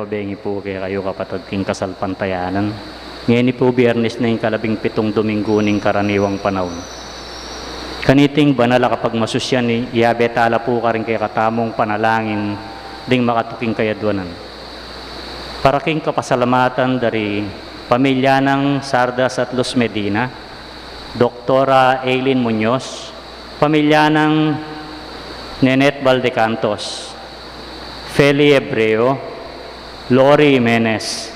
mabengi po kayo kapatid king kasalpantayanan. Ngayon po Biyernes na yung 17 Domingo ning karaniwang panahon. Kaniting banala kapag masusyan ni iabetala po ka rin kay katamong panalangin ding makatuking kayadwanan. Para king kapasalamatan dari pamilya ng Sardas at Luz Medina, Doktora Aileen Muñoz, pamilya ng Nenet Valdecantos, Feli Ebreo, Lori Jimenez,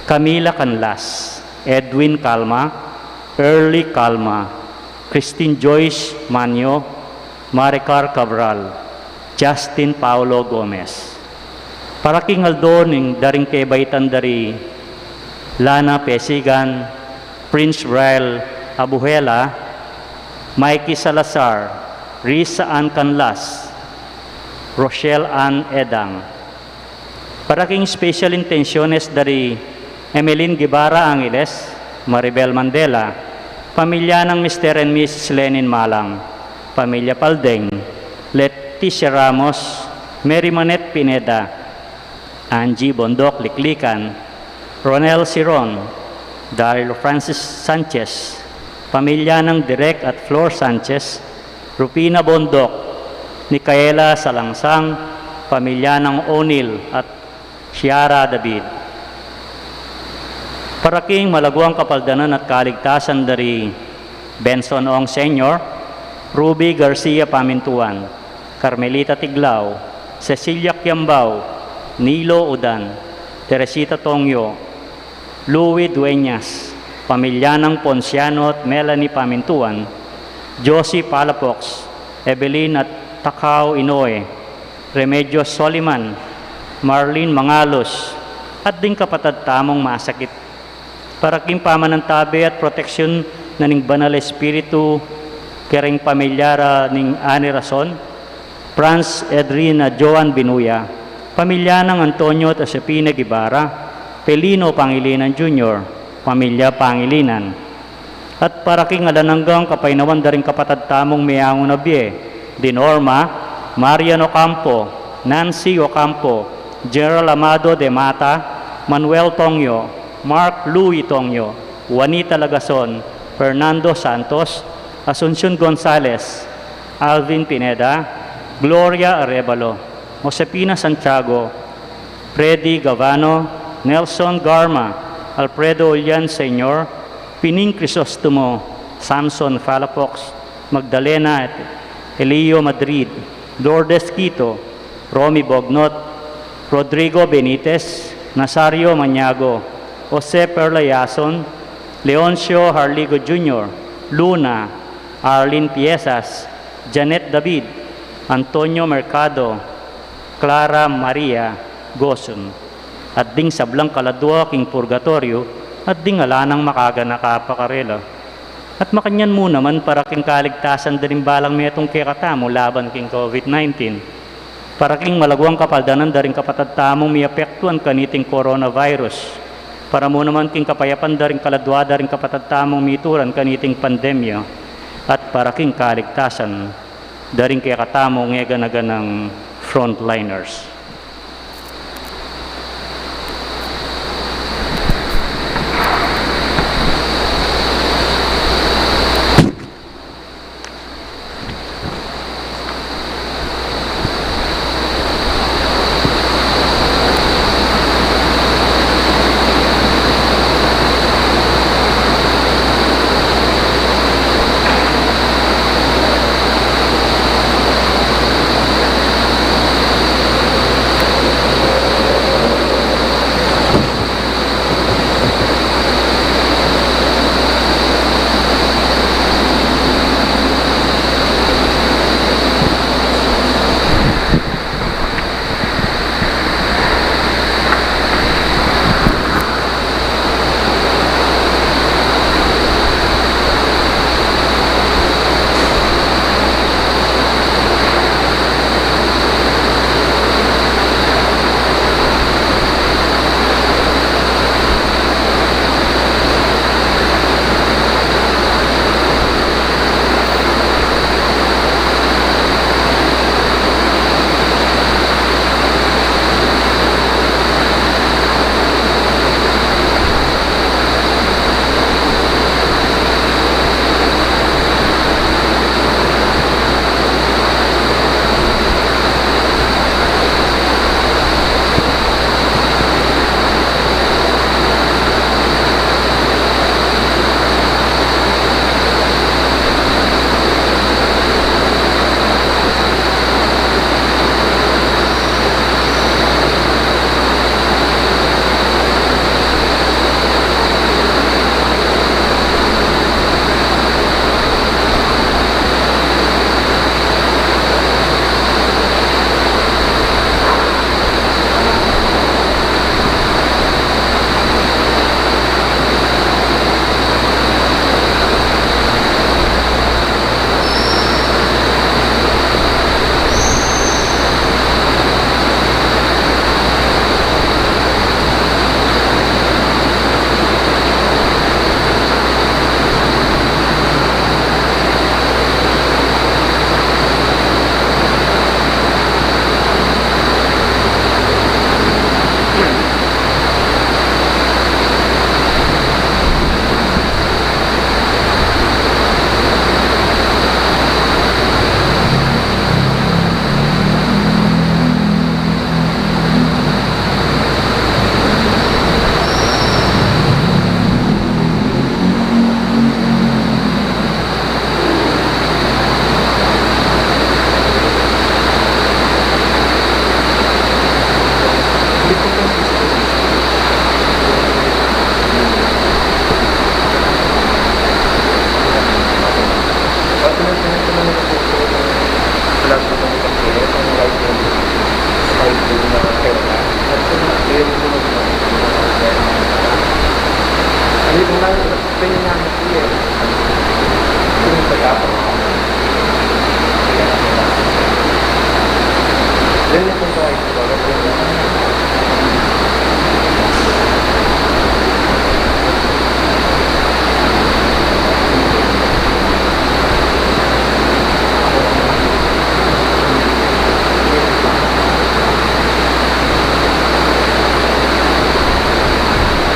Camila Canlas, Edwin Calma, Early Calma, Christine Joyce Manyo, Maricar Cabral, Justin Paulo Gomez. Para king aldo ning daring kebaitan dari Lana Pesigan, Prince Rael Abuhela, Mikey Salazar, Risa Ann Canlas, Rochelle Ann Edang. Para king special intenciones dari Emeline Guevara Angeles, Maribel Mandela, pamilya ng Mr. and Mrs. Lenin Malang, pamilya Paldeng, Leticia Ramos, Mary Manet Pineda, Angie Bondok Liklikan, Ronel Siron, Daryl Francis Sanchez, pamilya ng Direk at Flor Sanchez, Rupina Bondok, Micaela Salangsang, pamilya ng O'Neill at Ciara David. Para king malaguang kapaldanan at kaligtasan dari Benson Ong Sr., Ruby Garcia Pamintuan, Carmelita Tiglao, Cecilia Quiambao, Nilo Udan, Teresita Tongyo, Louie Dueñas, pamilya ng Ponciano at Melanie Pamintuan, Josie Palafox, Evelyn at Takao Inoue, Remedios Soliman, Marlene Mangalos, at ding kapatid tamong masakit. Para king pamanantabi at proteksyon na ning banal espiritu, kering pamilyara ning Ani Rason, Franz Edrina Joan Binuya, pamilya ng Antonio at Josepina Guevara, Pelino Pangilinan Jr., pamilya Pangilinan. At para king alananggang kapainawan daring kapatid tamong miyangon na biye, Dinorma, Marian Ocampo, Nancy Ocampo, Gerald Amado de Mata, Manuel Tongyo, Mark Louis Tongyo, Juanita Lagason, Fernando Santos, Asuncion Gonzales, Alvin Pineda, Gloria Arevalo, Josepina Santiago, Freddy Gavano, Nelson Garma, Alfredo Ulyan Sr., Pining Crisostomo, Samson Falafox, Magdalena at Elio Madrid, Lourdes Quito, Romy Bognot, Rodrigo Benitez, Nazario Maniago, Jose Perlayason, Leoncio Harligo Jr., Luna, Arlene Piezas, Janet David, Antonio Mercado, Clara Maria Goson, at ding sablang kaladwa king purgatorio, at ding alanang makaga nakapakarela. At makanyan mo naman para king kaligtasan din balang metong kekatamo laban king COVID-19. Para king malaguang kapaldanan daring kapatid tamong miapektuan kaniting coronavirus. Para mo naman king kapayapan daring kaladwa daring kapatid tamong mituran kaniting pandemya. At para king kaligtasan daring kekatamong ngega ng frontliners.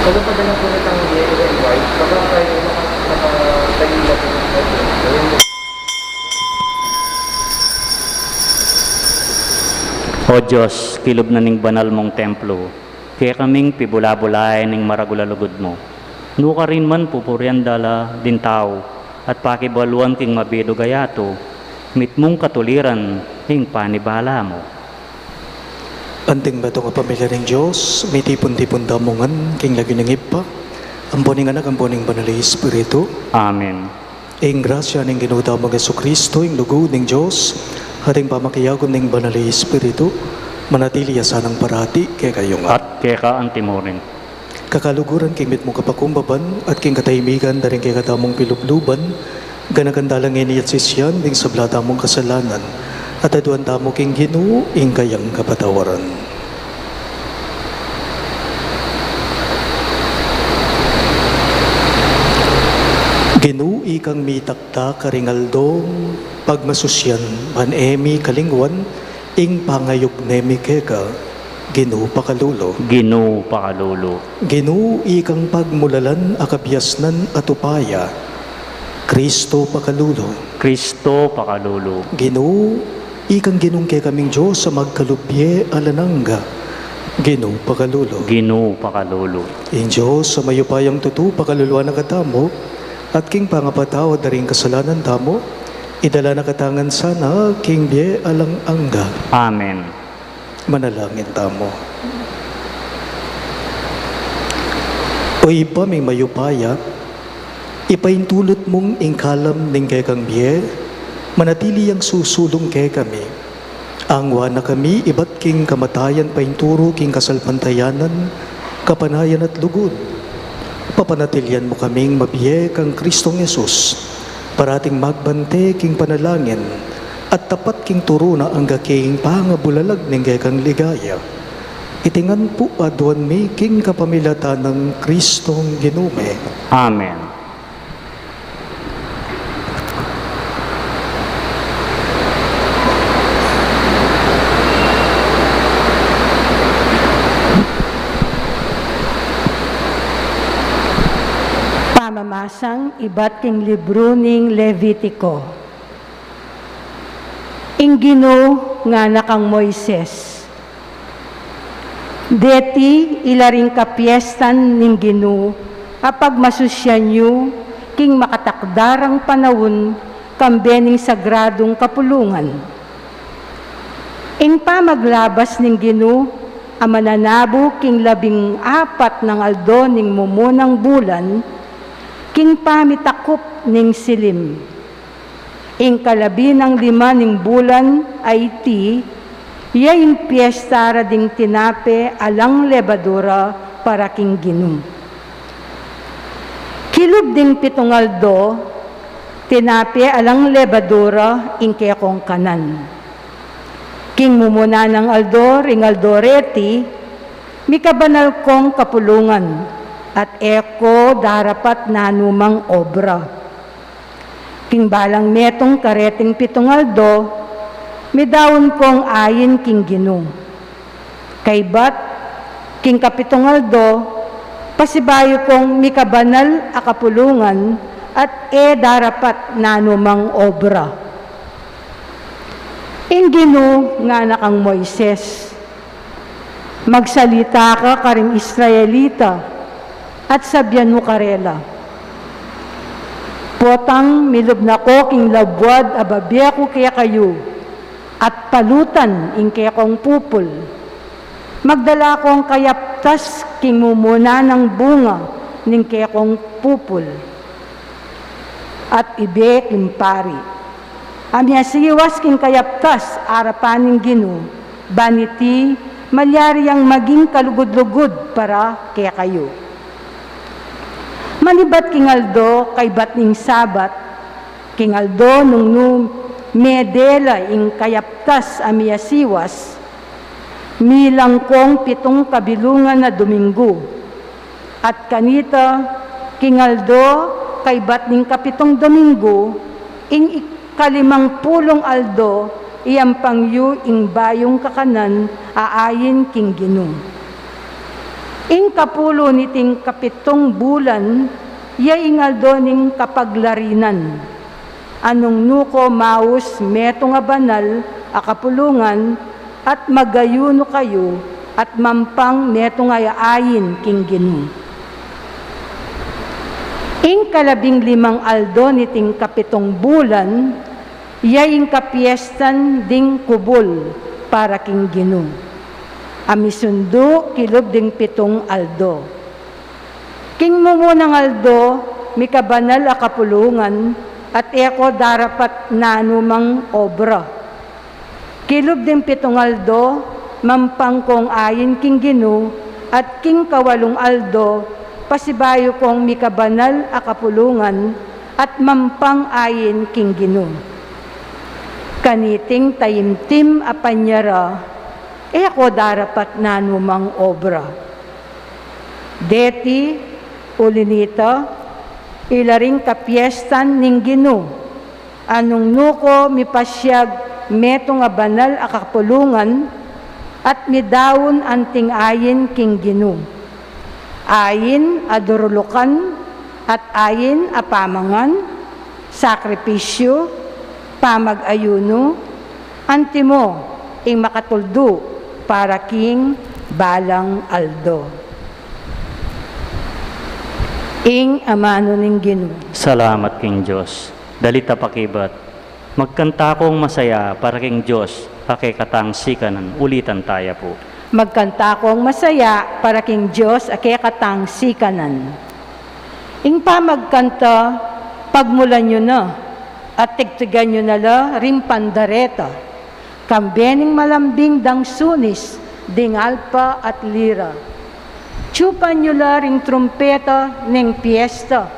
Kung pa na po nitang yellow and white, baka kayo nakatagila po ng pwede. O Diyos, kilob na ning banal mong templo, kaya kaming pibula-bulayan ning maragulalugod mo. Nuka rin man pupurian dala din tao, at pakibaluan king mabido gayato, mit mong katuliran ing panibala mo. Anting ba ito nga pamilya ng Diyos, may tipon-tipon damungan, king lagi ng ipa, ang boning anak, ang boning banal na Espiritu. Amen. Ing grasya ng ginuda mo Yesu Kristo, ing lugod ng Diyos, hating pamakiyagon ng banal na Espiritu, manatili asanang parati, kaya kayo nga. At kaya ka ang timurin. Kakaluguran king mit mo kapakumbaban, at king katahimigan, daring kaya katamong pilupluban, ganagandalang ini at sisyan, ding sablata mong kasalanan, at aduan tamo king Ginoo, ing kayang kapatawaran. Ginoo ikang mitakta karingaldong pagmasusyan manemi kalingwan ing pangayog nemi keka Ginoo pakalulo. Ginoo pakalulo. Ginoo ikang pagmulalan akabyasnan at upaya Kristo pakalulo. Kristo pakalulo. Ginoo ikang ginungke kaming Diyos sa magkalubye alanangga Ginoo pakalulo. Ginoo pakalulo. In Diyos sa mayupayang tutu pakaluluan na katamo at king pangapatao daring kasalanan tamo, idala na katangan sana, king bie alang angga. Amen. Manalangin tamo. O iba may mayupaya, ipaintulot mong ingkalam ning kay kang bie, manatili ang susulong kay kami. Angwa na kami, iba't king kamatayan painturo, king kasalpantayanan, kapanayan at lugod. Papanatilian mo kaming mabiye kang Kristong Yesus, parating magbante king panalangin, at tapat king turo na ang king pangabulalag ng kang ligaya. Itingan po aduan mi king kapamilata ng Kristong Ginume. Amen. Pamamasang iba't king libro ning Levitiko. Ingino nga nakang Moises. Deti ilaring kapiestan ning Ginoo apag masusyan nyo king makatakdarang panahon kambening sagradong kapulungan. Ing pamaglabas ning Ginoo amananabo king 14 ng aldo ning mumunang bulan king pamitakop ning silim. Ing kalabi ng 5 ning bulan ay ti, yaing piyesta ra ding tinape alang lebadura para king Ginoo. Kilub ding 7 aldo, tinape alang lebadura ing kekong kanan. King mumuna ng aldo, ring aldoreti, mikabanal kong kapulungan, at eko darapat na numang obra. King balang metong kareting 7 aldo, midawon kong ayin king Ginoo. Kay bat, king kapitong aldo, pasibayo kong mikabanal akapulungan, at darapat na numang obra. Ing Ginoo nga nakang Moises, magsalita ka karing Israelita, at sabyan mo karela. Potang milub na ko king labwad ababya ko kaya kayo, at palutan ing kaya kong pupul. Magdala kong kayaptas king mumuna ng bunga ning kaya kong pupul. At ibe king pari. Amya siwas king kayaptas arapan ning Ginoo, baniti malyari ang maging kalugod-lugod para kaya kayo. Manibat king aldo kay bat ning sabat, king aldo nung medela ing kayaptas amia siwas, milang kong 7 kabilungan na Domingo. At kanita, king aldo kay bat ning kapitong Domingo, ing 50 aldo, iyang pangyu ing bayong kakanan, aayin king Ginoo. Ing kapulo niting kapitong bulan, yaingal doning kapaglarinan. Anong nuko maus meto nga banal akapulungan at magayuno kayo at mampang meto nga yaayin king Ginoo. Ing 15 aldo niting kapitong bulan, yaing kapiestan ding kubol para king Ginoo. Amisundo kilob ding 7 aldo. King mumunang aldo, mikabanal a kapulungan, at eko darapat na anumang obra. Kilob ding 7 aldo, mampang kong ayin king Ginoo, at king 8 aldo, pasibayo kong mikabanal a kapulungan, at mampang ayin king Ginoo. Kaniting tayimtim a panyara, eko darapat na anumang obra. Deti, ulinita, ilaring kapiestan ning Ginoo. Anong nuko mipasyag meto nga banal a kapulungan at midawon anting ayin king Ginoo. Ayin adurulukan at ayin a pamangan, sakripisyo, pamag-ayuno, antimo ing makatuldo para king balang aldo. Ing amano ning Ginoo. Salamat king Diyos. Dalita pakibat. Magkanta kong masaya para king Diyos. Pakikatang sikanan. Ulitan tayo po. Magkanta kong masaya para king Diyos akekatang sikanan. Ing pamagkanta, pagmulan nyo na, at tigtigan nyo na la rimpandareta, kambening malambing dang sunis, ding alpa at lira. Tsupan nyo la ring trumpeta ning piyesta,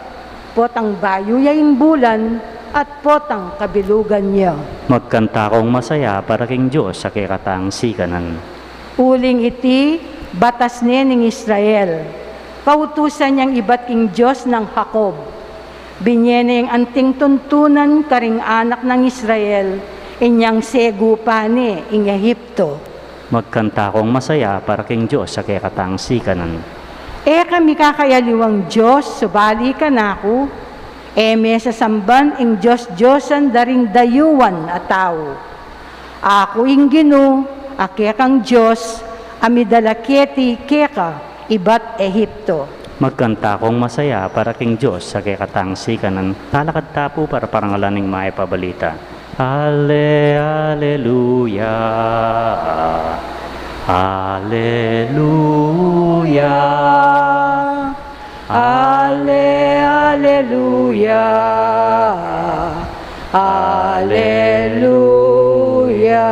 potang bayo yaing bulan, at potang kabilugan niya. Magkanta kong masaya para king Diyos sa kikatang sikanan. Uling iti, batas ni ning Israel. Kautusan niyang iba't king Diyos ng Jacob. Binyene yung anting tuntunan karing anak ng Israel, inyang segupane ing Ehipto. Magkanta kong masaya para king Diyos sa kikatang sikanan. Kami kakayaliwang Diyos, subali ka na ako. May sasamban ing Diyos-Diyosan daring dayuan at tao. Ako ing Ginoo, ake kang Diyos, amidalaketi keka, ibat Ehipto. Magkanta kong masaya para king Diyos sa kikatang sikanan. Talakad tapo para parangalaning maipabalita. Alleluia. Alleluia. Alleluia. Alleluia.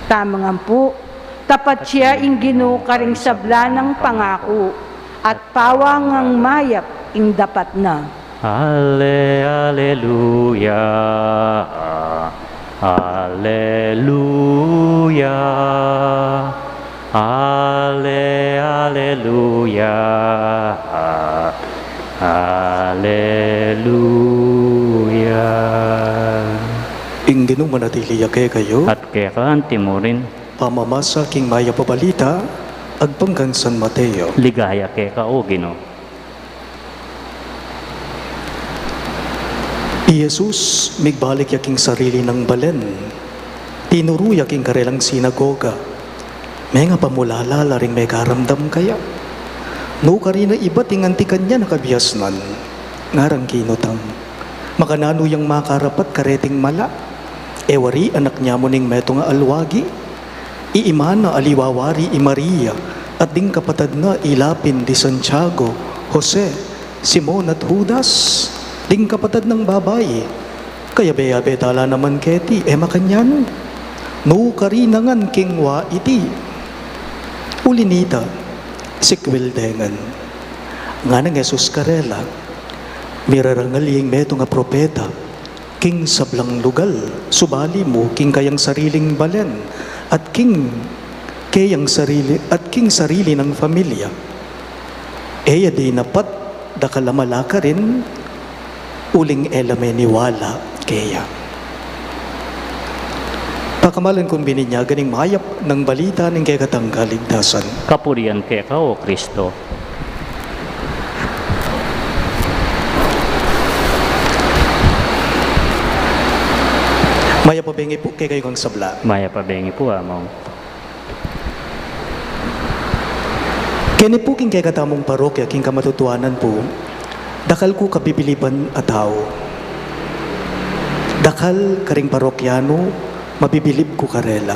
Tama nga po, tapat siya ing Ginoo karing sabla ng pangako, at pawang ang mayap ing dapat na. Alleluia. Alleluia. Alleluia. Alleluia. Ing Ginoo manatili yake kayo, At kaya kaanti mo rin, pamamasa king maya pabalita, agpanggan San Mateo. ligaya kaya ka o Ginoo. Jesus, migbalik yaking sarili ng balen. Tinuro yaking karelang sinagoga. May nga pamulala ring may karamdam kaya. No karina iba tinganti kanya nakabiyasnan. Ngarang kinutang. Makanano yang makarapat kareting mala. Ewari anak niya mo ning meto nga alwagi. Iimana aliwawari i Maria. At ding kapatad na ilapin di Santiago, Jose, Simon at Judas. Ding kapatad ng babae, kaya beya-be tala naman keti, makanyan. No karinangan kingwa iti. Ulinita, sikwildengan. Nga ng Jesus karela, mirarangaling meto nga propeta, king sablang lugal, subali mo, king kayang sariling balen, at king sarili ng familia. Eya di napat, dakalamalaka rin, uling elame niwala kaya. Pakamalan kong bininya, ganing mayap ng balita ng kay katang kaligtasan. Kapurian kay ka, O Kristo. Maya pabengi po kay kayo kang sabla. Maya pabengi po among. Kini po king kay katamong parokya, king kamatutuanan po, dakal ko kabibiliban at tao. Dakal karing parokyano, mabibilib ko karela.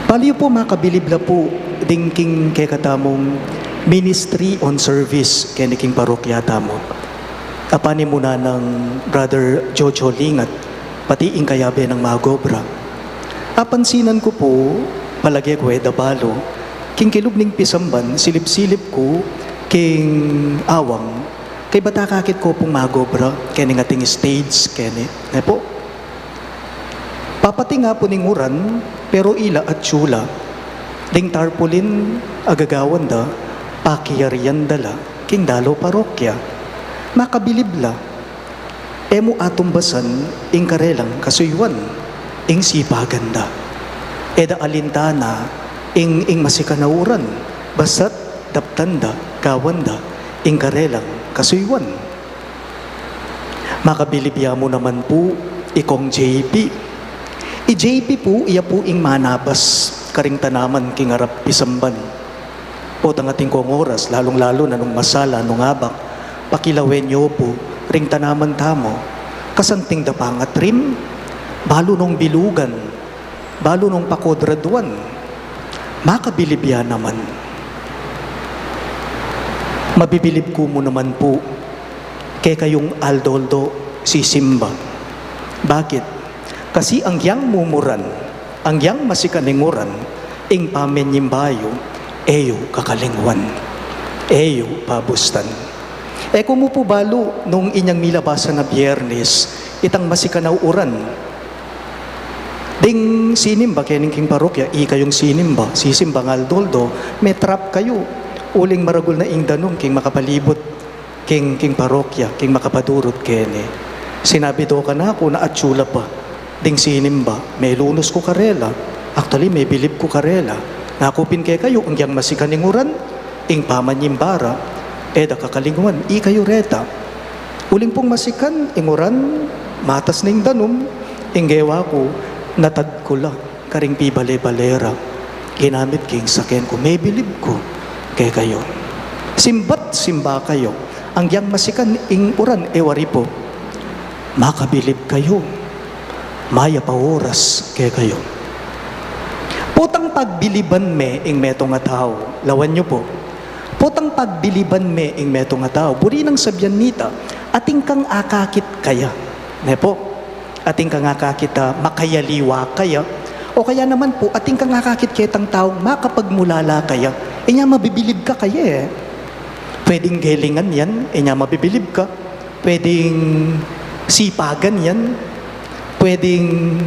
Paliyo po makabilib la po, ding king kay katamong ministry on service, kini king parokya tamo. Apani muna ng Brother Jojo Lingat, pati ing kayabe ng Magobra. Apansinan ko po, palagi ko edabalo, king kilog ning pisamban, silip-silip ko, king awang, kay bata kakit ko pong Magobra, kaya nga ting stage, kaya po. Papati nga po ning uran, pero ila at tsula, ding tarpulin, agagawan da, pakiyarian dala, king dalo parokya, makabilib la, emo atumbasan, ing karelang kasuywan, ing sipaganda, eda alintana, ing masikanauran, basat daptanda, kawanda, ing karelang kasuywan. Makabilibya mo naman po, ikong JP. I-JP po, iya po ing manabas, karing tanaman king arap pisamban. Po tangating kong oras, lalong-lalo na nung masala, nung abak, pakilawen nyo po, ring tanaman tamo, kasanting dapangat rim, balo nung bilugan, balo nung pakodraduan, makabilibya naman. Mabibilib ko mo naman po, kay kayong aldoldo si Simba. Bakit? Kasi ang yang mumuran, ang yang masikaninguran, ing pamenyimbayo, eyo kakalingwan, eyo pabustan. E kumu po balo nung inyang milabasan na biyernes, itang masikanauran. Ding sinimba, kening king parokya, kayong sinimba, sisimba ng aldoldo, may trap kayo. Uling maragul na ing danong, king makapalibot, king parokya, king makapadurot kene. Sinabi do ka na ako na atsula pa. Ding sinimba, may lunos ko karela. Actually, may bilib ko karela. Nakupin kayo, ang yang masikaninguran, ing pamanyimbara, eda kakalinguan, kayo reta. Uling pong masikan, inguran, matas ning danom, inggewa ko, natad ko la, karing pibale-balera. Ginamit king saken ko, may bilib ko, kay kayo. Simba kayo, ang yang masikan, ing uran, ewari po, makabilib kayo. Maya pa oras kaya kayo. Putang pagbiliban me ing metong ataw. Lawan nyo po. Putang pagbiliban me ing metong ataw. Buri nang sabyan nita, ating kang akakit kaya. Ne po, ating kang akakit makayaliwa kaya. O kaya naman po, ating kang akakit ketang taong makapagmulala kaya. Inya mabibilib ka kaya eh. Pwedeng gelingan yan, inya mabibilib ka. Pwedeng sipagan yan. Pwedeng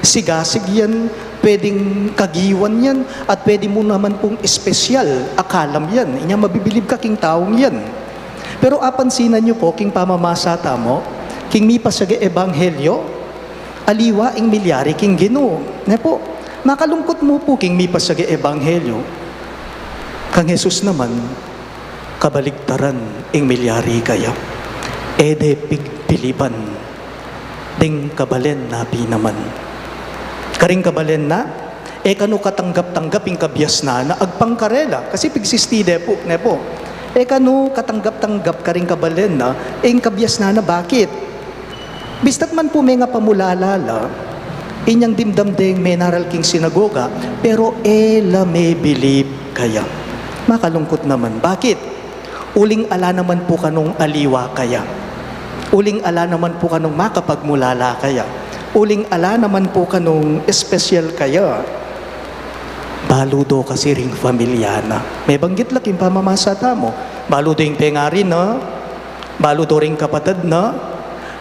sigasig yan, pwedeng kagiwan yan, at pwede mo naman pong espesyal, akalam yan. Inya mabibilib ka king taong yan. Pero apansinan nyo po, king pamamasata mo, king mipasage ebanghelyo, aliwa ing milyari king Ginoo. Ne po, makalungkot mo po king mipasage ebanghelyo. Kang Jesus naman, kabaligtaran ing milyari kaya. Ede pigpiliban. Ding kabalen na pinaman. Karing kabalen na, kano katanggap-tanggap ing kabyas na agpangkarela. Kasi pigsistide po, ne po. Kano katanggap-tanggap karing kabalen na, ing kabyas na bakit? Bistat man po may nga pamulalala, inyang dimdamdeng may naral king sinagoga, pero ela may bilib kaya. Makalungkot naman. Bakit? Uling ala naman po kanong aliwa kaya. Uling ala naman po kanong makapagmulala kaya. Uling ala naman po kanong espesyal kaya. Baludo kasi ring familyana. May banggit laking pamamasata mo. Baludo yung pengarin na. Baludo ring kapatid na.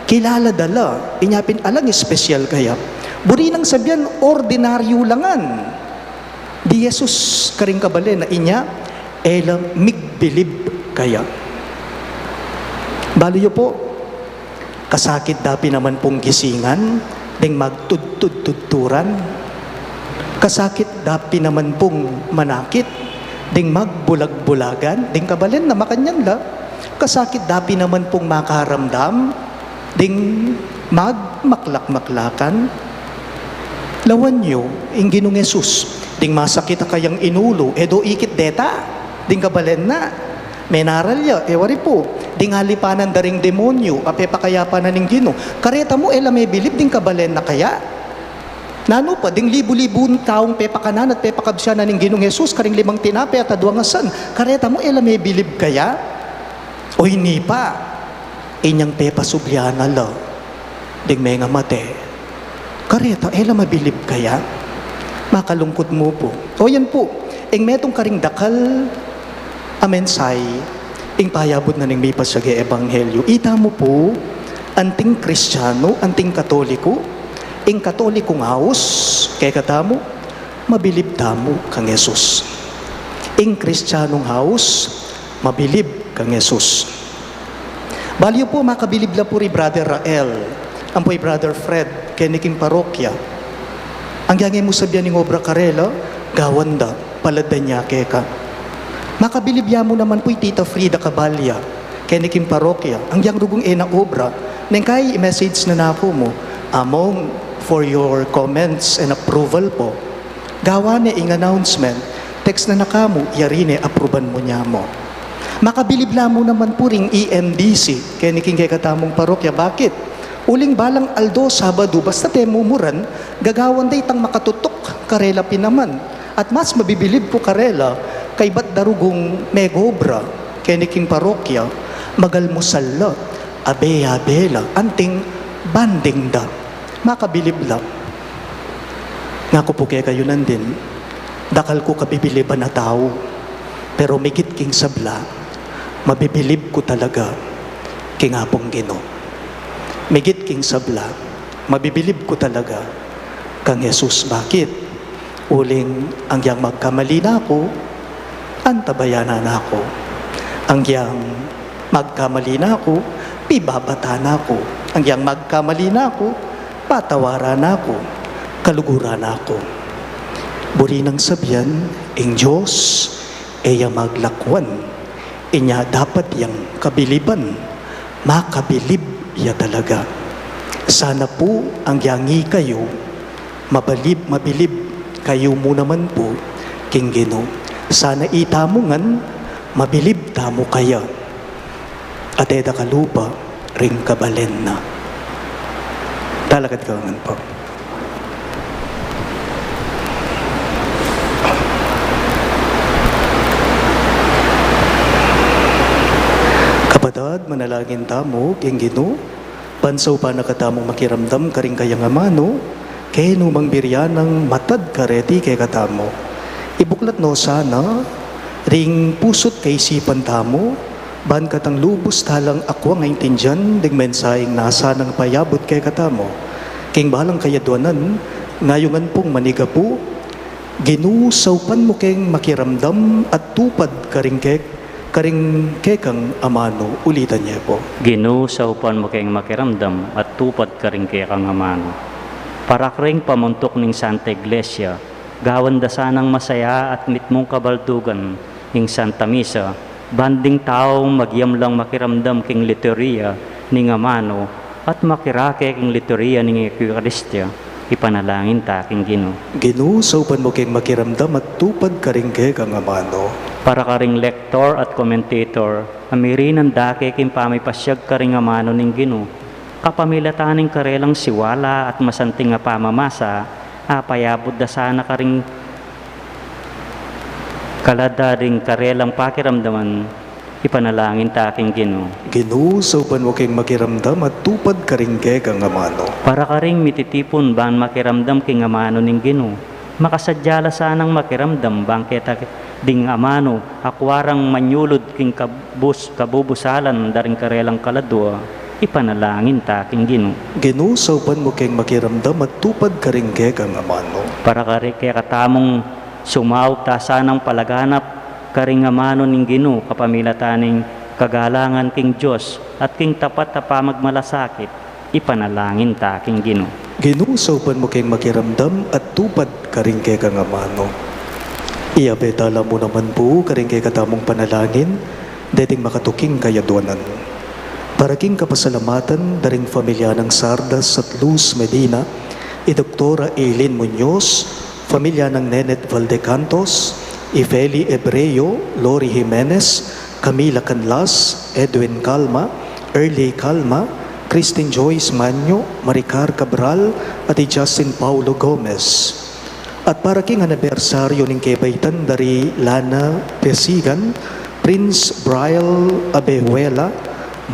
Kilala dala. Inyapin alang espesyal kaya. Buri nang sabyan, ordinaryo langan. Di Jesus karing kabali na inya, elang migbilib kaya. Baliyo po, kasakit dapi naman pong gisingan, ding magtudtud-tudturan. Kasakit dapi naman pong manakit, ding magbulag-bulagan, ding kabalen na makanyan la. Kasakit dapi naman pong makaramdam, ding magmaklak-maklakan. Lawan nyo, ing Ginong Jesus, ding masakit kayang inulo, edo ikit deta, ding kabalen na. Menaral ya, ewari po, ding halipanan daring demonyo, ape pakayapanan ng Gino. Kareta mo, may bilib, ding kabalen na kaya. Nano pa, ding libu-libun taong pepakanan at pepakabsyanan ng Ginong Jesus, karing 5 tinape at 2 asan. Kareta mo, may bilib kaya? O hindi pa, inyang pepasubyana la, ding may nga mate. Kareta, mabilib kaya? Makalungkot mo po. O yan po, ing metong karing dakal, amensay, ing payabot na ning may pasage ebanghelyo. Ita mo po, anting Kristiyano, anting Katoliko, ing Katolikong haus, kay katamo, mabilib tamo kang Jesus. Ing Kristiyanong haus, mabilib kang Jesus. Baliw po, makabilib la po ri Brother Rael, ang po'y Brother Fred, keniking parokya. Ang yangin mo sabihan ng obra karela, gawanda, palada niya keka. Makabilib ya mo naman po'y Tita Frida Cabalya, keniking parokya. Ang yang rugong na obra, nang kay message na nako mo, among for your comments and approval po. Gawa ni ing announcement, text na nakamu, yari ni aproban mo niya mo. Makabilib la mo naman po ring EMDC, keniking kay katamong parokya. Bakit? Uling balang Aldo, Sabado, basta temumuran, gagawan day tang makatutok, karela pinaman. At mas mabibilib po karela, kay ba't darugong megobra, keniking parokya, magalmusal la, abeya-bela, anting banding da. Makabilib lang. Nga ko po kaya kayo nandin, dakal ko kabibiliban na tao, pero migit king sabla, mabibilib ko talaga, king apong Gino. Migit king sabla, mabibilib ko talaga, kang Jesus. Bakit? Uling, ang yang magkamali na ako, antabayanan na ako. Ang yang magkamali na ako, pibabata na ako. Ang yang magkamali na ako, patawaran ako, kaluguran ako. Buri ng sabyan, ing Diyos, iya maglakwan, inya dapat yang kabiliban, makabilib ya talaga. Sana po ang yangi kayo, mabilib kayo mo naman po, king Gino. Sana itamungan, mabilib tamo kaya. At eda kalupa, ring kabalen na. Talagad kawangan po. Kapatid, manalangin tamo, king Gino, pansaw pa nakatamong makiramdam karing kayang amano, kay numang biryanang matad kareti kay katamo. Ibuklat no sana, ring pusot kay sipan tamo, ban katang lubos talang akwa ngayon tinjan, ding mensaheng nasa ng payabot kay katamo. King balang kayadwanan, ngayungan pong maniga po, ginusawpan mo keng makiramdam at tupad karing kekang amano. Ulitan niya po. Ginusawpan mo kayong makiramdam at tupad ka rin kaya kang amano. Para kring pamuntok ning Santa Iglesia, gawan da sanang masaya at mitmong kabaldugan ning Santa Misa, banding taong magyam lang makiramdam king liturya ning amano at makirake king liturya ning Eucharistia, ipanalangin ta king Gino. Ginusawpan mo keng makiramdam at tupad karing kekang amano. Para karing lektor at komentator, amirinan dake king pamipasyag karing amano ning Gino, kapamilataning karelang siwala at masanting nga pamamasa, apayabod da sana karing kaladaring karelang pakiramdaman, ipanalangin ta aking Gino. Ginusawpan mo keng makiramdam at tupad karing kekang amano. Para karing mititipon bang makiramdam king amano ning Gino, makasadyala sanang makiramdam bang keta ding amano, akwarang manyulod king kabubusalan daring karelang kaladwa, ipanalangin ta aking Gino. Ginusawpan mo keng makiramdam at tupad karing kekang amano. Para kaya katamong sumaw ta sanang palaganap karing amano ning Gino, kapamilataning kagalangan king Diyos at king tapat na pamagmalasakit, ipanalangin ta aking Gino. Ginusaw mo kayong makiramdam at tupad karing kay kang amano. Iabetala mo naman po karing kay katamong panalangin, dating makatuking kayadwanan. Para king kapasalamatan daring pamilya ng Sardas at Luz Medina, Doktora Eileen Muñoz, pamilya ng Nenet Valdecantos, Ifeli Ebreo, Lori Jimenez, Camila Canlas, Edwin Calma, Early Calma, Christine Joyce Manyo, Maricar Cabral, at Justin Paulo Gomez. At para king anibersaryo ng kebaitan dari Lana Pesigan, Prince Brian Abehuela,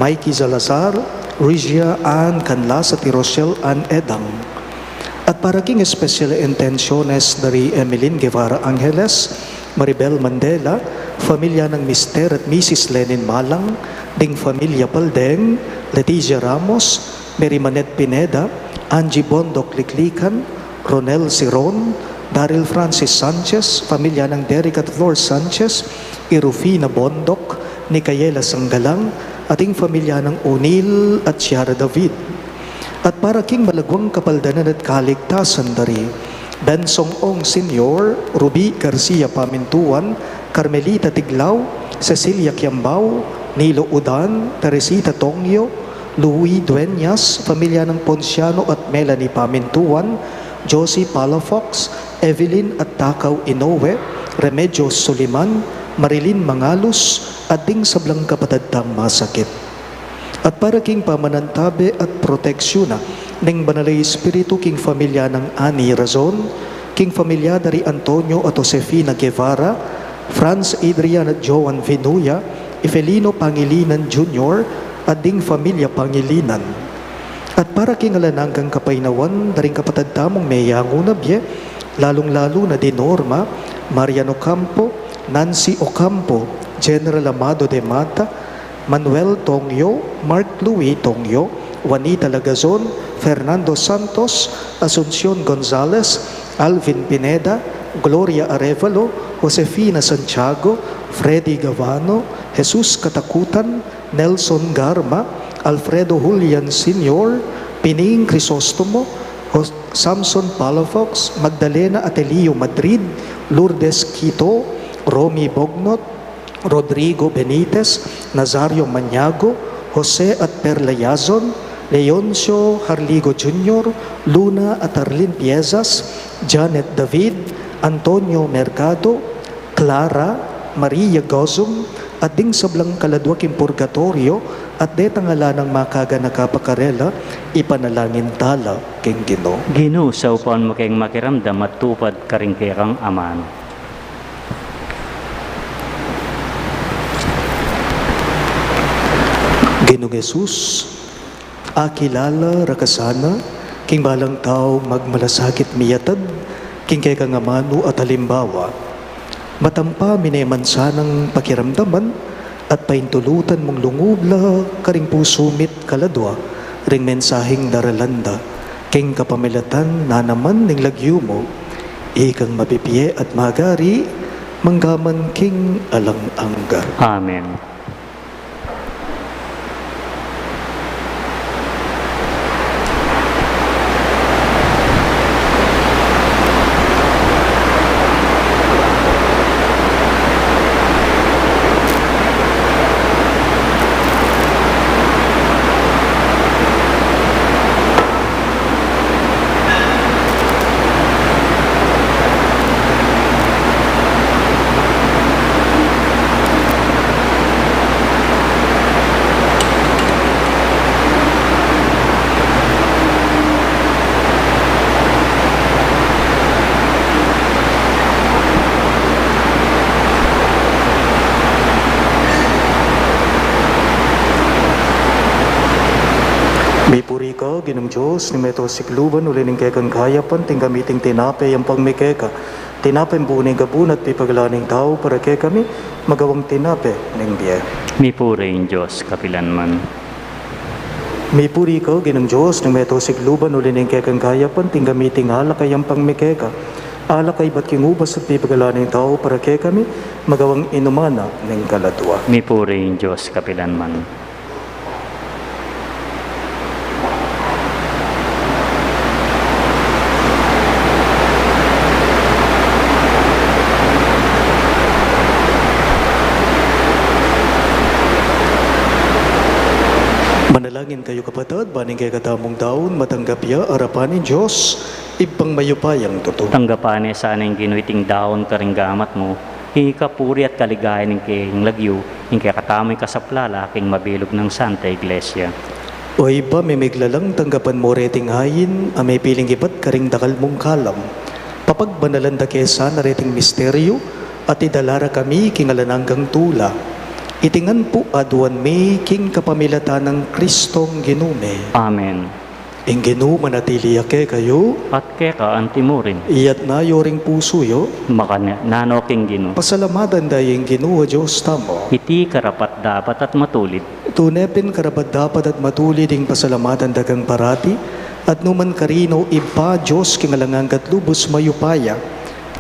Mikey Salazar, Regia Ann Canlas at Rochelle Ann Edang. At para king special intenciones dari Emeline Guevara Angeles, Maribel Mandela, pamilya ng Mr. at Mrs. Lenin Malang, ding pamilya Paldeng, Leticia Ramos, Mary Manet Pineda, Angie Bondok Liklikan, Ronel Siron, Daryl Francis Sanchez, pamilya ng Derek at Flor Sanchez, Irufina Bondok, Nikayela Sanggalang, ating pamilya ng O'Neill at Ciara David. At para king malagwang kapaldanan at kaligtasan dari Bensong Ong Senior, Ruby Garcia Pamintuan, Carmelita Tiglao, Cecilia Quiambao, Nilo Udan, Teresita Tongyo, Louis Dueñas, pamilya ng Ponciano at Melanie Pamintuan, Josie Palafox, Evelyn at Takaw Inoue, Remedios Suliman, Marilyn Mangalos, at ding sablang kapatadtang masakit. At para king pamanantabe at proteksyon ng banalay espiritu king familia ng Ani Razon, king familia dari Antonio at Josefina Guevara, Franz Adrian at Joan Vinuya, Ifelino Pangilinan Jr., at ding familia Pangilinan. At para king alananggang kapainawan daring kapatadtamong meyango na biye, lalong-lalo na di Norma, Mariano Campo, Nancy Ocampo, General Amado de Mata, Manuel Tongyo, Mark Louis Tongyo, Juanita Lagazon, Fernando Santos, Asuncion Gonzalez, Alvin Pineda, Gloria Arevalo, Josefina Santiago, Freddy Gavano, Jesus Katakutan, Nelson Garma, Alfredo Julian Sr., Pining Crisostomo, Samson Palafox, Magdalena Atelio Madrid, Lourdes Quito, Romy Bognot, Rodrigo Benitez, Nazario Maniago, Jose at Perla Yazon, Leoncio Harligo Jr., Luna at Arlene Piezas, Janet David, Antonio Mercado, Clara, Maria Gozum, at ding sablang kaladwaking purgatorio at detangala ng makaga na kapakarela, ipanalangin tala king Ginoo. Ginusaw pon mo kayong makiramdam at tupad karing kay kang aman. Ginoong Jesus, akilala rakasana, king balang tao magmalasakit miyatad, king kay kang amano at halimbawa, matampa mineman sanang pakiramdaman, at paintulutan mong lungubla, karing pusumit kaladwa, ring mensaheng daralanda, king kapamilatan na naman ning lagyo mo, ikang mapipiye at magari, manggaman king alang-angga. Amen. May puri ka, Ginong Diyos, ni Meto Sikluban, ulining kay kang kayapan, ting gamiting tinapay ang pagmikeka. Tinapay ang buong gabunat, pipagalaning tao, para kay kami, magawang tinapay ng biye. Mi puring Diyos kapilanman. May puri ka, Ginong Diyos, ni Meto Sikluban, ulining kay kang kayapan, ting gamiting alakay ang pagmikeka. Alakay ba't kingubas at pipagalaning tao, para kay kami, magawang inumana ng kaladwa. Mi puring Diyos kapilanman. Manalangin kayo kapatid, baning kay katamong daon, matanggap ya, arapan ni Diyos, ipang mayupayang totoo. Tanggapan niya sana yung ginuiting daon karinggamat mo, hikapuri at kaligayan ng king lagyo, yung kaya katamoy kasaplala, king mabilog ng Santa Iglesia. O iba, may miglalang tanggapan mo reting hayin, may piling ibat karing dakal mong kalam. Papagbanalan da kesa na reting misteryo, at idalara kami kingalananggang tula. Itingan po aduan may king kapamilatan ng Kristong ginume. Amen. Ing ginume natiliya ke kayo, At kaya antimurin, iyat na yoring puso yo, nanoking gino. pasalamatan dayeng ginuwa Diyos tamo. Iti karapat dapat at matulid. Tunepin karapat dapat at matulid ing pasalamatan dagang parati, at numan karino iba Diyos kingalangang katlubos mayupaya,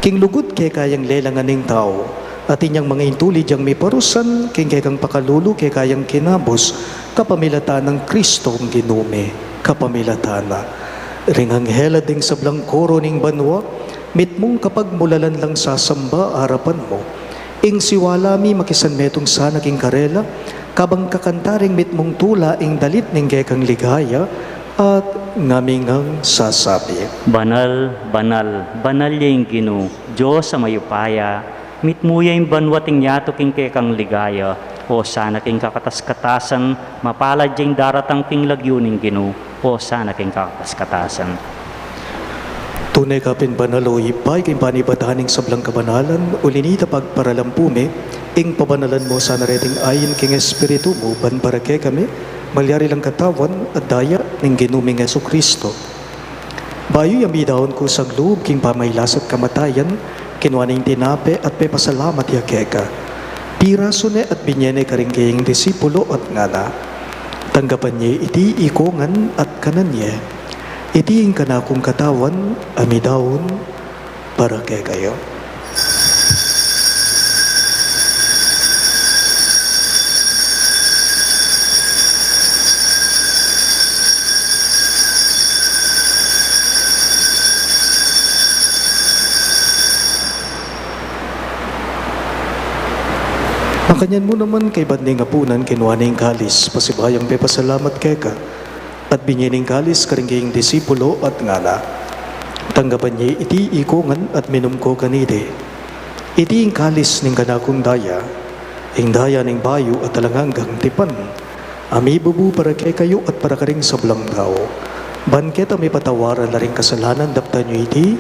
king lugut ke kayang lelangan ng tao, at inyang mga intulid yang may parusan, king kayang pakalulu ke kayang kinabos, kapamilatan ng Kristong ginume, kapamilatan na. Ring anghela ding sablang koro ning banwa, mit mong kapag mulalan lang sasamba harapan mo, ing siwalami makisan metong sana king karela, kabang kakantaring mit mong tula ing dalit ning kayang ligaya, at ngamingang sasabi. Banal, banal, banal yung gino, Diyos sa mayupaya, mitmuya yung banwating yato king kekang ligaya, o sana king kakatas-katasan, mapalad yung daratang king lagyuning gino, o sana king kakatas-katasan. Tunay kapin banalo ipay kay panibadahaning sablang kabanalan, ulinita pagparalampume, ing pabanalan mo sana reting ayin king espiritu mo, banbarake kami, malyari lang katawan at daya ng ginuming Jesucristo. Bayo yung bidahon ko sa loob king pamaylas at kamatayan, kinuaning tinape at pepasalamat ya keka. Piraso ne at binyene karinggaying disipulo at ngana. Tanggapan niya iti ikongan at kanan niya. Iti ing kanakong katawan, amidawon, para kay kayo. Ang kanyan mo naman kay banding apunan kinuaning kalis, pasibayang pepasalamat keka, at binyining kalis karinggaying disipulo at ngala. Tanggapan niya iti ikongan at minum ko kanide. Iti ing kalis ning kanakong daya, ing daya ning bayo at talanganggang tipan. Ami bubu para kay kayo at para karing sablang tao. Banket may patawaran na ring kasalanan dapta niyo iti,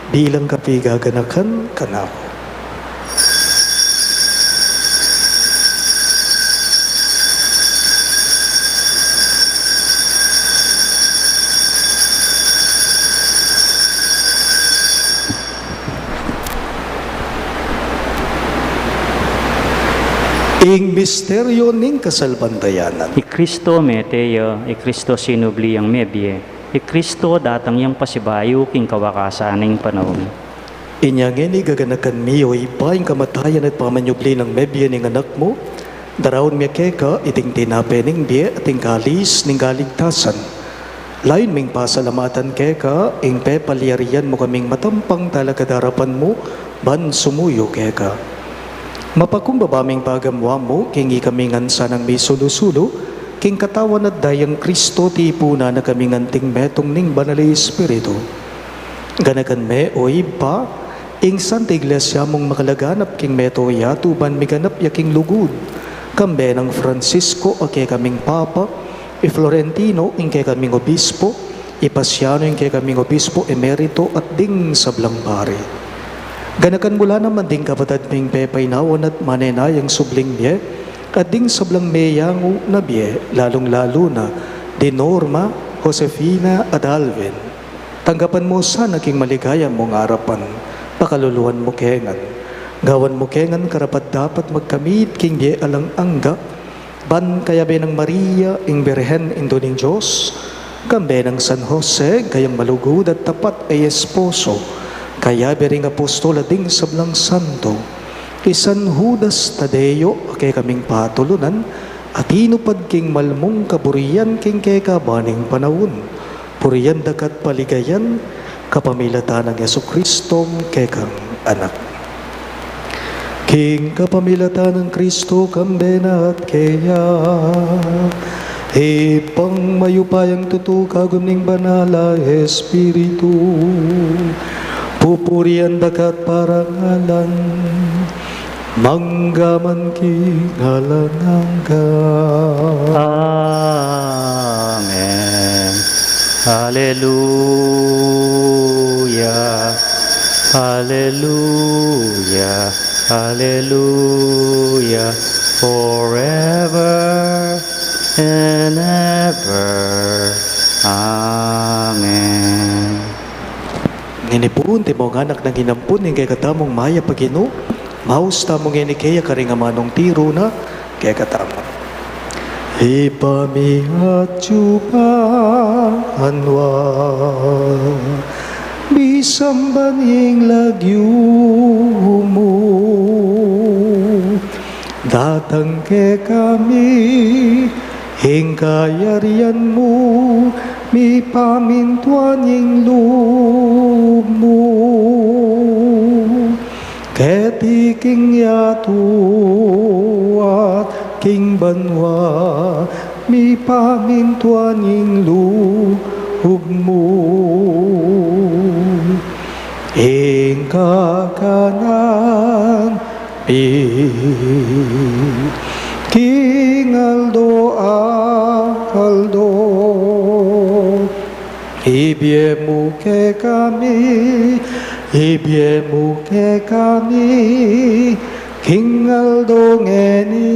bilang kapigaganakan kanako. Ing misteryo ning kasalbandayanan. I Kristo meteyo, i Kristo sinubli ang mebye, i Kristo datang yang pasibayo king kawakasaning panahon. Inyangin igaganakan miyo ipaing kamatayan at pamanyubli ng mebye ning anak mo, darawon miya keka iting tinape ning biye at ing kalis ning kaligtasan. Lain ming pasalamatan keka, ing pepalyarian mo kaming matampang talaga darapan mo, ban sumuyo keka. Mapakumbabaming pagamwa mo, king ikamingan sanang may sulusulo, king katawan at dayang Kristo ti ipuna na kaming anting metong ning banali Espiritu. Ganakan me o iba, ing Santa Iglesia mong makalaganap king meto yatuban miganap yaking lugud, kambe ng Francisco o kay kaming Papa, i Florentino ing kay kaming Obispo, i Pasiano ing kay kaming Obispo Emerito at ding sablang pare. Ganakan mula naman ding kapatid ming pepay nawon at manenayang subling biye, at ding sablang meyango na biye, lalong-lalo na, di Norma, Josefina at Alvin. Tanggapan mo sa naging maligaya mong harapan, pakaluluhan mo kengan. Gawan mo kengan karapat dapat magkamit king biye alang angga, ban kaya be ng Maria, ing Berhen Indoning Diyos, kambe ng San Jose, kayang malugod at tapat ay esposo, kaya bering apostol ading sablang santo, isan Judas Tadeo, kay kaming patulunan, at inupad king malmong kaburiyan king kay kabaning panahon, puriyan dakat paligayan, kapamilatan ng Jesucristong kekang anak. King kapamilatan ng Kristo kambena at kaya, Ipang mayupayang tutukagom ning banala Espiritu, pupurian dakat parangalan, manggaman kingalangangga. Amen. Hallelujah. Hallelujah. Hallelujah. Forever and ever. Amen. Nginipun, timong anak ng hinampun, ng kay katamong maya pagino, maus tamong inikaya karing amanong tiro na, kay katamong. Ipamihat juba anwa, bisamban ing lagyo mo, datang ke kami, hingkayarian mo, mi pamintuan ing loob mo, ketiking yato at king banwa, mi pamintuan ing loob mo, hingkakanan King Aldo Aldo, ibiemu ke kami, ibiemu ke kami, King Aldo ngeni,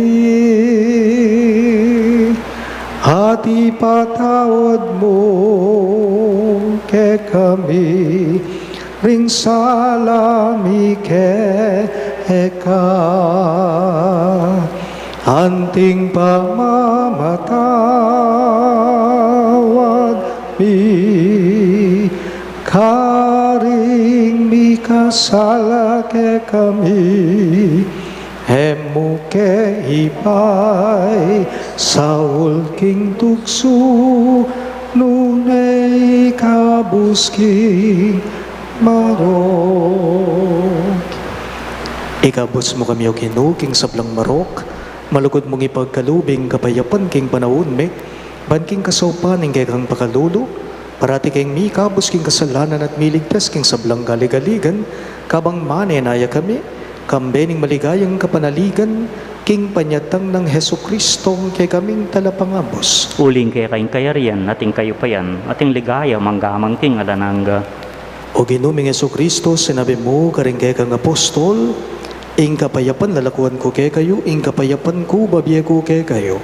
hati patawad mo ke kami, ring salami ke eka, anting pamamatawad mi, karing mi kasala ke kami, hemu ke ibay, saul king tukso, nunay kabusking marok. Ikabos mo kami o kinuking sablang marok, malugod mong ipagkalubing kapayapan king panahon me, banking kasopan ing kang pakalulo, parati king mi kabos king kasalanan at miligtas king sablang galigaligan, kabang manenaya kami, kambening maligayang kapanaligan, king panyatang ng Heso Kristo kay kaming talapangabos. Uling kaya kayong kayarian, ating kayupayan, ating ligaya, manggamang king alananga. O ginuming Heso Kristo, sinabi mo karing kay kang apostol, ing kapayapan lalakuan ko kay kayo, ing kapayapan ko babiye ko kay kayo.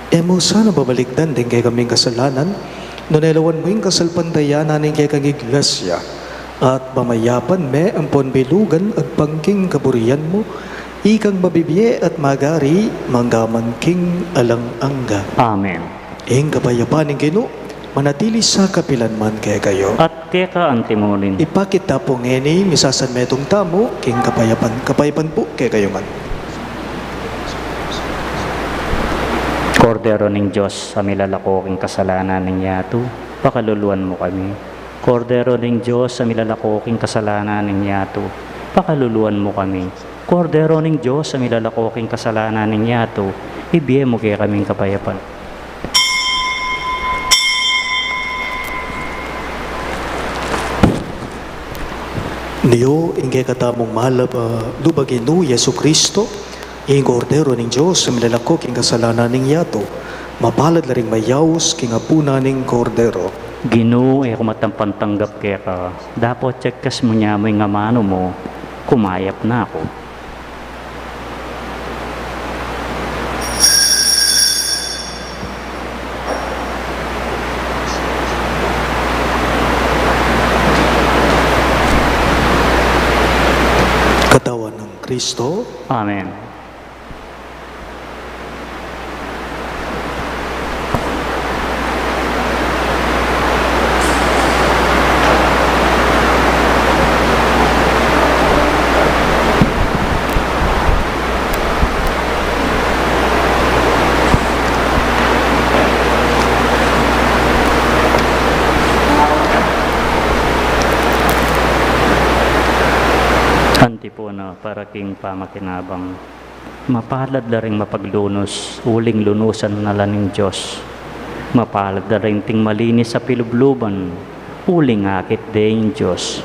Emo sana babalikdan din kay kaming kasalanan, nunelawan mo ing kasalpantayanan ing kay kang iglesia, at pamayapan me ang ponbilugan at pangking kaburian mo, ikang babibiye at magari, manggaman king alang-angga. Amen. Ing kapayapan ing kinu, manatili sa kapilanman kay kayo. At keka antimonin. Ipakita po ngeni, misasan metong tamo, king kapayapan. Kapayapan po kay kayo man. Kordero ng Diyos, sa milalakoking kasalanan ng yato, pakaluluan mo kami. Kordero ng Diyos, sa milalakoking kasalanan ng yato, pakaluluan mo kami. Kordero ng Diyos, sa milalakoking kasalanan ng yato, ibiye mo kaya kaming kapayapan. Niyo, ingay katamong malab, lubaginu, Yesu Kristo, ing kordero ng Diyos, sa milalakok ing kasalanan ng yato, mapalad na rin mayaws, king apuna ng kordero. Ginoo, kumatampantanggap kaya ka, dapat tiyagkas mo niya mo yung amano mo, kumayap na ako. Katawan ng Kristo, Amen. Antipona para king pamakinabang, mapalad la ring mapaglunos, uling lunusan na laning Diyos, Mapalad na rin ting malinis sa pilubluban, uling akit daing Diyos.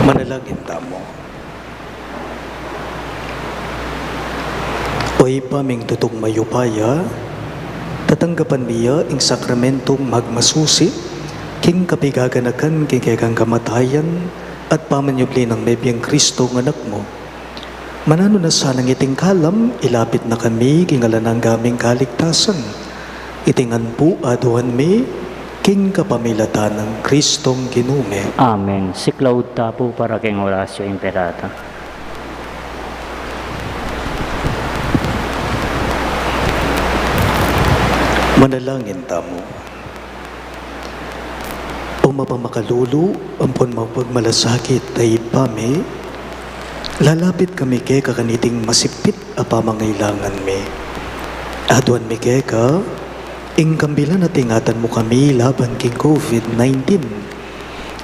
Manalangin tamo. Oy paming tutong mayupaya, tatanggapan niya ang sakramentong magmasusi, king kapigaganakan king kang kamatayan, at pamanyubli ng mebiyang Kristo ng anak mo. Manano na sanang iting kalam, ilapit na kami kingalanang gaming kaligtasan. Itingan po aduhan mi, king kapamilatan ng Kristong ginume. Amen. Si Claude Tapo para kay Horacio Imperata. Manalangin tamo. O mapamakalulu, ampon mapagmalasakit ay pame, lalapit kami kay kakaniting masipit a pamangailangan mi. Aduan mi kay ka, ingkambilan at ingatan mo kami laban king COVID-19.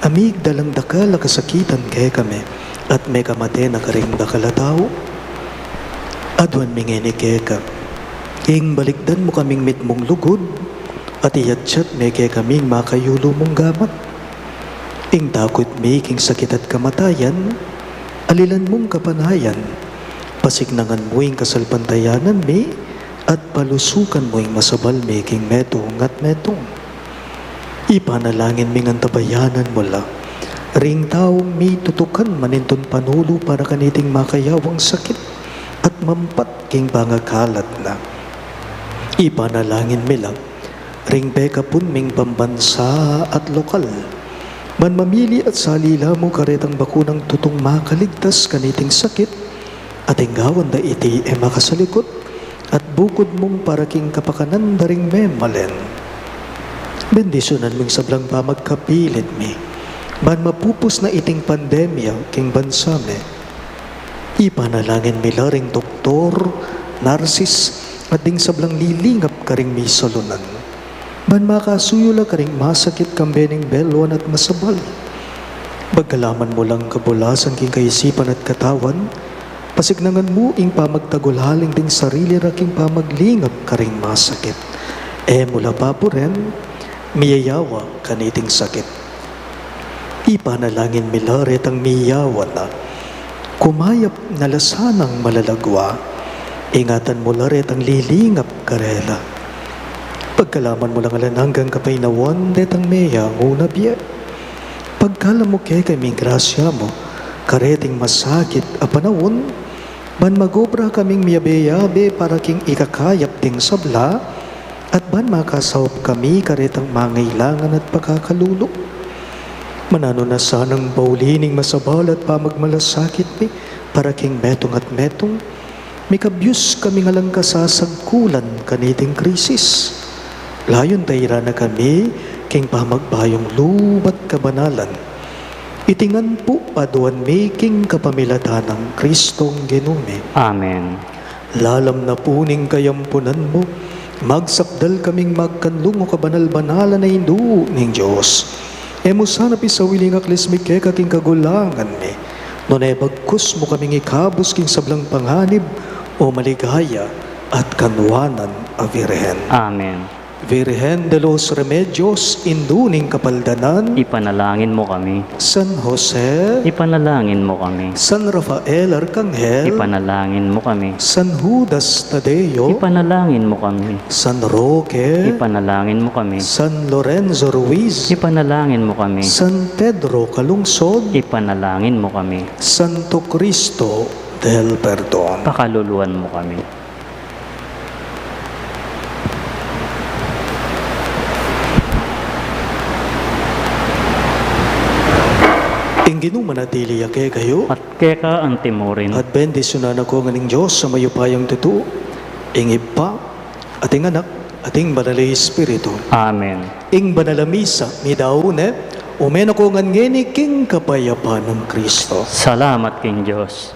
Amig dalang dakala kasakitan kay kami, at may kamate na karing dakalataw. Aduan mi ngeni kay ka, ing balikdan mo kaming mitmong lugod, at iyatsat may kay kaming makayulo mong gamat. Ing takot mi king sakit at kamatayan, alilan mong kapanayan, pasignangan mo ing kasalpantayanan mi, at palusukan mo ing masabal mi king metong at metong. Ipanalangin mi ngan tabayanan mo la, ring taong mi tutukan maninton panulo para kaniting makayawang sakit, at mampat king pangakalat na. Ipanalangin mi la, ring beka pun ming pambansa at lokal, man mamili at salila mo karetang bakunang tutong makaligtas kaniting sakit, at inggawan da iti makasalikot, at bukod mong paraking kapakanan daring memalen. Bendisyonan mong sablang pa magkapilit mi, man mapupos na iting pandemya king bansa me. Ipanalangin mi laring doktor, narsis, at ding sablang lilingap karing mi salunan. Man makasuyula karing masakit kambening belwan at masabal. Bagkalaman mo lang kabulasan king kaisipan at katawan, pasignangan mo ing pamagtagulhaling ding sarili raking pamaglingap karing masakit. Mula pa po rin, miyayawa kaniting sakit. Ipanalangin milaret ang miyawa na, kumayap na lasanang malalagwa, ingatan mo laret ang lilingap karela. Pagkalaman mo lang alan hanggang kapainawan, detang meya nguna biya. Pagkala mo kay kaming grasya mo, kareting masakit a panawon, ban magobra kaming miyabe-yabe para king ikakayap ding sabla, at ban makasawap kami karetang mangailangan at pagkakalulo. Manano na sanang baulining masabal at pamagmalasakit mi, para king metong at metong, may kabyus kami ngalang kasasagkulan kaniting krisis. Layon tayra na kami, king pamagbayong lubat kabanalan. Itingan po aduan mi king kapamilatan ng Kristong Genume. Amen. Lalam na puning kayampunan mo, magsapdal kaming magkanlungo kabanal-banalan na hindu ning Diyos. Emo sana pisawiling aklis mi keka king kagulangan mi, nunay bagkus mo kaming ikabos king sablang panganib o maligaya at kanwanan a Virhen. Amen. Virgen de los Remedios, induning kapaldanan, Ipanalangin mo kami. San Jose, Ipanalangin mo kami. San Rafael Arcangel, Ipanalangin mo kami. San Judas Tadeo, Ipanalangin mo kami. San Roque, Ipanalangin mo kami. San Lorenzo Ruiz, Ipanalangin mo kami. San Pedro Calungsod, Ipanalangin mo kami. Santo Cristo del Perdon. Pakaluluan mo kami. Inginu manatili yake kayo, At keka ang timurin. at bendisyonan ako nganing Diyos sa mayupayang tutu, ing ipa, ating anak, ating banalay Espiritu. Amen. Ing banalamisa, midaune, umen ako ngan ngeni king kapayapaan ng Kristo. Salamat king Diyos.